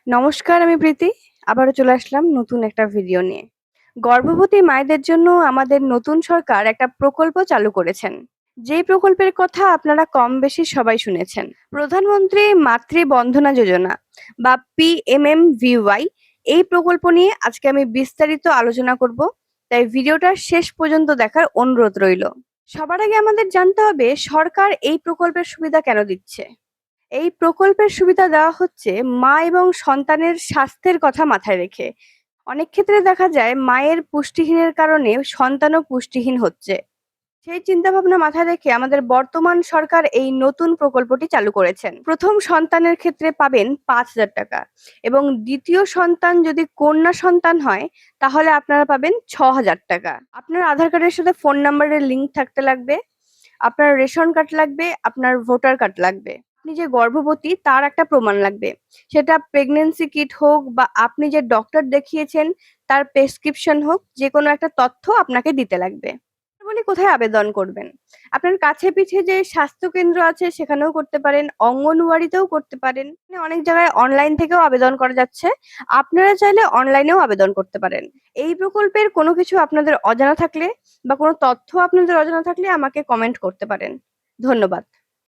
নমস্কার, আমি প্রীতি। আবারও চলে আসলাম নতুন একটা ভিডিও নিয়ে। গর্ভবতী মায়েদের জন্য আমাদের নতুন সরকার একটা প্রকল্প চালু করেছেন। যেই প্রকল্পের কথা আপনারা কম বেশি সবাই শুনেছেন। প্রধানমন্ত্রী মাতৃ বন্দনা যোজনা বা PMMVY। এই প্রকল্প নিয়ে আজকে আমি বিস্তারিত আলোচনা করব। তাই ভিডিওটা শেষ পর্যন্ত দেখার অনুরোধ রইল। সবার আগে আমাদের জানতে হবে সরকার এই প্রকল্পের সুবিধা কেন দিচ্ছে। এই প্রকল্পের সুবিধা দেওয়া হচ্ছে মা এবং সন্তানের স্বাস্থ্যের কথা মাথায় রেখে। অনেক ক্ষেত্রে দেখা যায় মায়ের পুষ্টিহীনের কারণে সন্তানও পুষ্টিহীন হচ্ছে। সেই চিন্তা ভাবনা মাথায় রেখে আমাদের বর্তমান সরকার এই নতুন প্রকল্পটি চালু করেছেন। প্রথম সন্তানের ক্ষেত্রে পাবেন 5,000 টাকা এবং দ্বিতীয় সন্তান যদি কন্যা সন্তান হয় তাহলে আপনারা পাবেন 6,000 টাকা। আপনার আধার কার্ডের সাথে ফোন নাম্বারের লিঙ্ক থাকতে লাগবে, আপনার রেশন কার্ড লাগবে, আপনার ভোটার কার্ড লাগবে। আপনি যে গর্ভবতী তার একটা প্রমাণ লাগবে। সেটা প্রেগন্যান্সি কিট হোক বা আপনি যে ডক্টর দেখিয়েছেন তার প্রেসক্রিপশন হোক, যেকোনো একটা তথ্য আপনাকে দিতে লাগবে। বলি কোথায় আবেদন করবেন? আপনার কাছে পিঠে যে স্বাস্থ্য কেন্দ্র আছে সেখানেও করতে পারেন, অঙ্গনওয়াড়িতেও করতে পারেন। অনেক জায়গায় অনলাইন থেকেও আবেদন করা যাচ্ছে। আপনারা চাইলে অনলাইনেও আবেদন করতে পারেন। এই প্রকল্পের কোনো কিছু আপনাদের অজানা থাকলে বা কোনো তথ্য আপনাদের অজানা থাকলে আমাকে কমেন্ট করতে পারেন। ধন্যবাদ।